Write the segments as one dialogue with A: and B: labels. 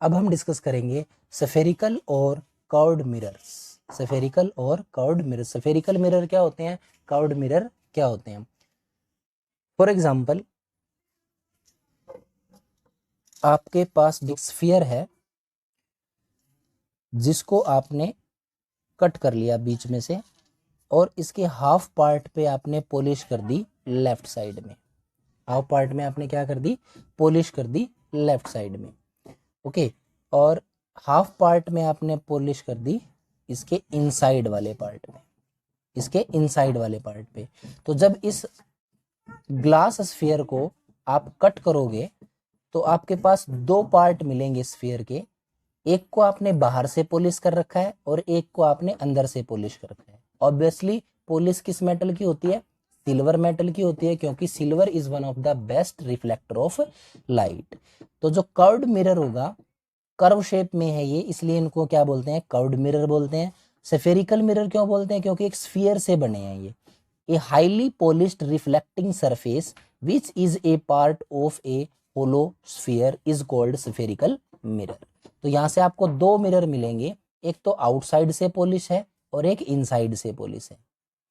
A: अब हम डिस्कस करेंगे स्फेरिकल और कर्व्ड मिरर्स। स्फेरिकल और कर्व्ड मिरर। स्फेरिकल मिरर क्या होते हैं, कर्व्ड मिरर क्या होते हैं। फॉर एग्जांपल, आपके पास एक स्फीयर है जिसको आपने कट कर लिया बीच में से और इसके हाफ पार्ट पे आपने पॉलिश कर दी लेफ्ट साइड में। हाफ पार्ट में आपने क्या कर दी, पॉलिश कर दी लेफ्ट साइड में। ओके, और हाफ पार्ट में आपने पॉलिश कर दी इसके इनसाइड वाले पार्ट में, इसके इनसाइड वाले पार्ट पे। तो जब इस ग्लास स्फीयर को आप कट करोगे तो आपके पास दो पार्ट मिलेंगे स्फीयर के। एक को आपने बाहर से पॉलिश कर रखा है और एक को आपने अंदर से पॉलिश कर रखा है। ऑब्वियसली पॉलिश किस मेटल की होती है, सिल्वर मेटल की होती है, क्योंकि silver is one of the best reflector of light. तो जो कर्व्ड मिरर होगा, कर्व शेप में है ये, इसलिए इनको क्या बोलते हैं, कर्व्ड मिरर बोलते हैं। स्फेरिकल मिरर क्यों बोलते हैं, क्योंकि एक स्फीयर से बने हैं ये। A highly polished reflecting surface which is a part of a hollow sphere is called spherical mirror. तो यहां से आपको दो मिरर मिलेंगे, एक तो आउटसाइड से पॉलिश है और एक इनसाइड से पॉलिश है।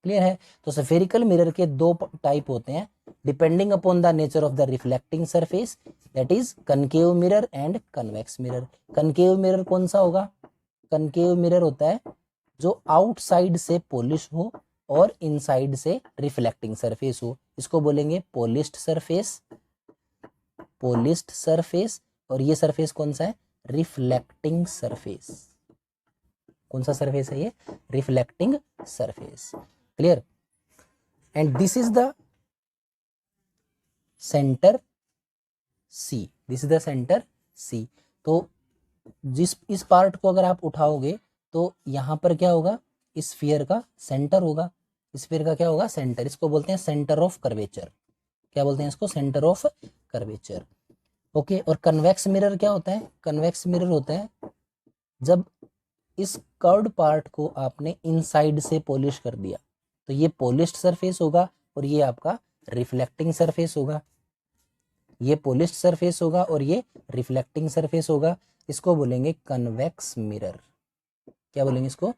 A: क्लियर है। तो स्फेरिकल मिरर के दो टाइप होते हैं depending upon the nature of the reflecting surface, that is concave mirror and convex mirror. Concave mirror कौन सा होगा, कनकेव मिरर होता है जो आउटसाइड से पॉलिश हो और इनसाइड से रिफ्लेक्टिंग सरफेस हो, इसको बोलेंगे पॉलिश्ड सरफेस, पॉलिश्ड सरफेस। और ये सरफेस कौन सा है, रिफ्लेक्टिंग सरफेस। कौन सा सरफेस है ये, reflecting surface. Clear. And this is the centre C, this is the centre C. तो इस पार्ट को अगर आप उठाओगे तो यहां पर क्या होगा, इस स्फीयर का सेंटर होगा। इस स्फीयर का क्या होगा, सेंटर। इसको बोलते हैं सेंटर ऑफ कर्वेचर। क्या बोलते हैं इसको, सेंटर ऑफ कर्वेचर। ओके। और कन्वेक्स मिरर क्या होता है, कन्वेक्स मिरर होता है जब इस कर्व्ड पार्ट को आपने इनसाइड से पॉलिश कर दिया, तो ये पॉलिश्ड सरफेस होगा और ये आपका रिफ्लेक्टिंग सरफेस होगा। ये पॉलिश्ड सरफेस होगा और ये रिफ्लेक्टिंग सरफेस होगा। इसको बोलेंगे कन्वेक्स मिरर। क्या बोलेंगे इसको,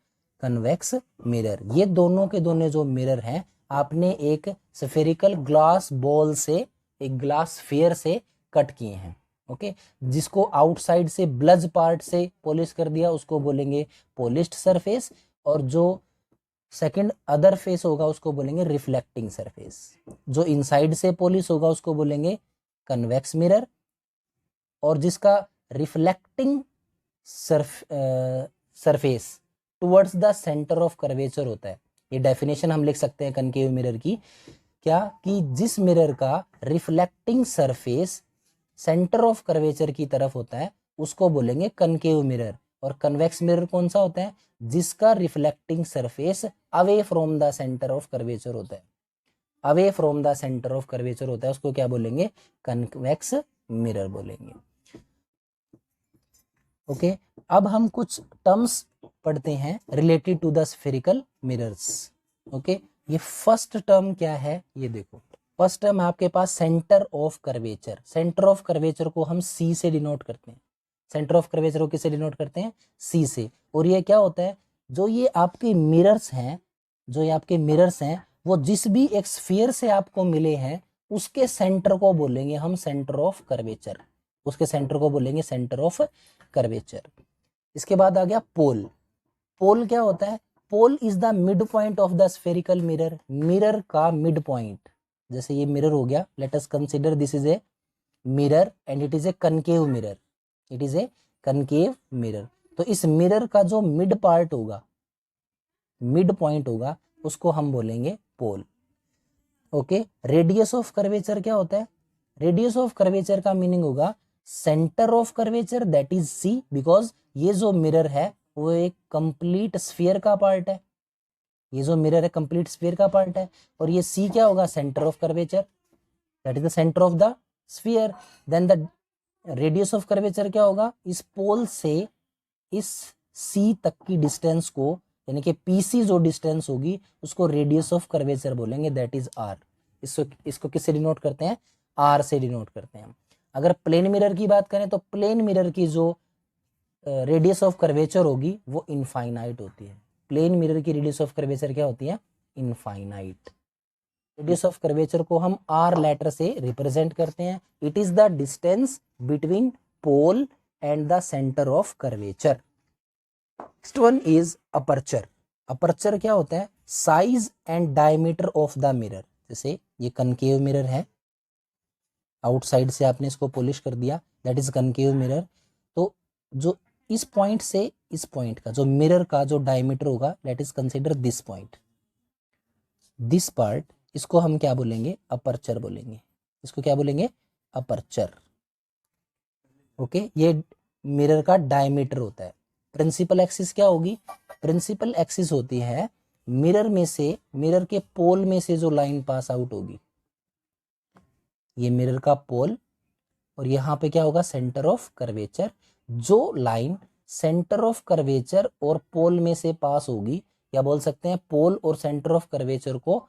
A: कन्वेक्स मिरर। ये दोनों के दोनों जो मिरर हैं, आपने एक स्फेरिकल ग्लास बॉल से, एक ग्लास स्फीयर से कट किए हैं। ओके। जिसको आउटसाइड से ब्लज पार्ट से पॉलिश कर दिया उसको बोलेंगे पॉलिश्ड सरफेस, और जो सेकंड अदर फेस होगा उसको बोलेंगे रिफ्लेक्टिंग सरफेस। जो इनसाइड से पॉलिश होगा उसको बोलेंगे कन्वेक्स मिरर, और जिसका reflecting surface towards the centre of curvature होता है। ये डेफिनेशन हम लिख सकते हैं कनकेव मिरर की, क्या कि जिस मिरर का reflecting surface centre of curvature की तरफ होता है उसको बोलेंगे कनकेव मिरर। और कन्वेक्स मिरर कौन सा होता है, जिसका reflecting surface away from the centre of curvature होता है, away from the centre of curvature होता है, उसको क्या बोलेंगे, कन्वेक्स मिरर बोलेंगे। ओके। अब हम कुछ टर्म्स पढ़ते हैं related to the spherical mirrors. Okay. ये फर्स्ट टर्म क्या है, ये देखो। फर्स्ट टर्म आपके पास centre of curvature. Centre of curvature को हम सी से डिनोट करते हैं। सेंटर ऑफ कर्वेचर को किससे डिनोट करते हैं, सी से। और ये क्या होता है, जो ये आपके मिरर्स हैं, जो ये आपके मिरर्स हैं, वो जिस भी एक स्फीयर से आपको मिले हैं उसके सेंटर को बोलेंगे हम सेंटर ऑफ कर्वेचर। उसके सेंटर को बोलेंगे सेंटर ऑफ कर्वेचर। इसके बाद आ गया पोल। पोल क्या होता है, pole is the mid point of the spherical mirror. Mirror का मिड पॉइंट, जैसे ये मिरर हो गया, let us consider this is a mirror and it is a concave mirror, it is a concave mirror. तो इस mirror का जो mid part होगा, मिड पॉइंट होगा, उसको हम बोलेंगे pole. Okay. Radius of curvature क्या होता है, रेडियस ऑफ कर्वेचर का मीनिंग होगा centre of curvature, that is C, because ये जो मिरर है वो एक कंप्लीट स्फीयर का पार्ट है। ये जो मिरर है कंप्लीट स्फीयर का पार्ट है, और ये सी क्या होगा, centre of curvature, that is the centre of the sphere. Then the radius of curvature क्या होगा, इस पोल से इस सी तक की डिस्टेंस को, यानी कि पीसी जो डिस्टेंस होगी उसको रेडियस ऑफ कर्वेचर बोलेंगे, दैट इज आर। इसको किससे डिनोट करते हैं, आर से डिनोट करते हैं। अगर प्लेन मिरर की बात करें तो प्लेन मिरर की जो रेडियस ऑफ कर्वेचर होगी वो इनफाइनाइट होती है। प्लेन मिरर की रेडियस ऑफ कर्वेचर क्या होती है? इनफाइनाइट। रेडियस ऑफ कर्वेचर को हम आर लेटर से रिप्रेजेंट करते हैं। It is the distance between pole and the centre of curvature. Next one is aperture. Aperture क्या होता है? Size and diameter of the mirror. जैसे ये कनकेव मिरर है, आउटसाइड से आपने इसको पॉलिश कर दिया, दैट इज कनकेव मिरर। तो जो इस पॉइंट से इस पॉइंट का जो मिरर का जो डायमीटर होगा, let is consider this point, this part, इसको हम क्या बोलेंगे? अपर्चर बोलेंगे। इसको क्या बोलेंगे? अपर्चर। ओके, ये मिरर का डायमीटर होता है। प्रिंसिपल एक्सिस क्या होगी? प्रिंसिपल एक्सिस होती है मिरर में से, मिरर के पोल में से जो लाइन पास आउट होगी, ये मिरर का पोल, और यहाँ पे क्या होगा? Centre of curvature. जो लाइन सेंटर ऑफ कर्वेचर और पोल में से पास होगी, या बोल सकते हैं पोल और सेंटर ऑफ कर्वेचर को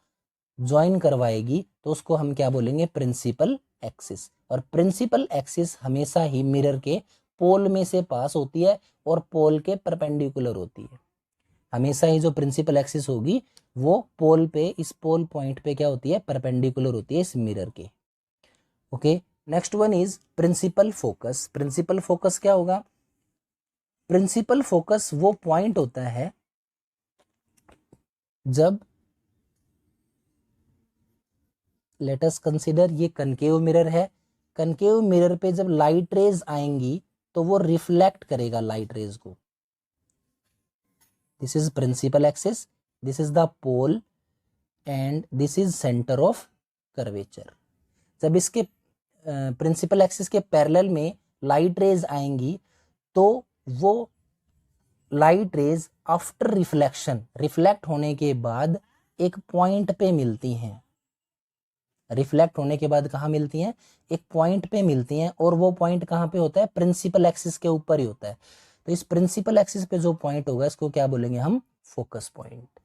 A: ज्वाइन करवाएगी, तो उसको हम क्या बोलेंगे? Principal axis. और प्रिंसिपल एक्सिस हमेशा ही मिरर के पोल में से पास होती है और पोल के परपेंडिकुलर होती है। हमेशा ही जो प्रिंसिपल एक्सिस होगी वो पोल पे, इस पोल पॉइंट पे क्या होती है? परपेंडिकुलर होती है इस मिरर के। Okay, next one is principal focus. Principal focus क्या होगा? प्रिंसिपल फोकस वो पॉइंट होता है जब, लेट अस कंसीडर ये कनकेव मिरर है, कनकेव मिरर पे जब लाइट रेज आएंगी तो वो रिफ्लेक्ट करेगा लाइट रेज को। This is principal axis, this is the pole and this is centre of curvature. जब इसके प्रिंसिपल एक्सिस के पैरेलल में लाइट रेज आएंगी तो वो light raise after reflection, reflect होने के बाद एक पॉइंट पे मिलती हैं। रिफ्लेक्ट होने के बाद कहाँ मिलती हैं? एक पॉइंट पे मिलती हैं, और वो पॉइंट कहाँ पे होता है? प्रिंसिपल एक्सिस के ऊपर ही होता है। तो इस प्रिंसिपल एक्सिस पे जो पॉइंट होगा इसको क्या बोलेंगे हम? Focus point.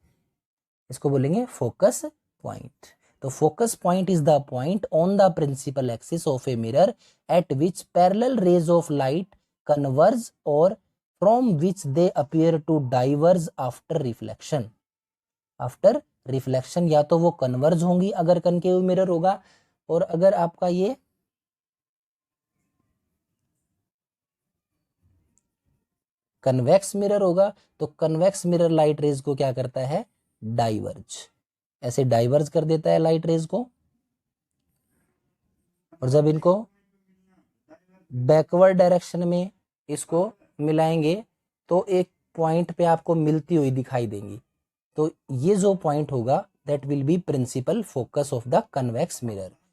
A: इसको बोलेंगे फोकस पॉइंट। तो focus point is the point on the principal axis of a mirror at which parallel rays of light converge or from which they appear to diverge after reflection. After reflection या तो वो converge होंगी अगर concave mirror होगा, और अगर आपका ये कन्वेक्स मिरर होगा तो कन्वेक्स मिरर लाइट रेज को क्या करता है? डाइवर्ज, ऐसे डाइवर्ज कर देता है लाइट रेज को। और जब इनको बैकवर्ड डायरेक्शन में इसको मिलाएंगे तो एक पॉइंट पे आपको मिलती हुई दिखाई देंगी। तो ये जो पॉइंट होगा that will be principal focus of the convex mirror.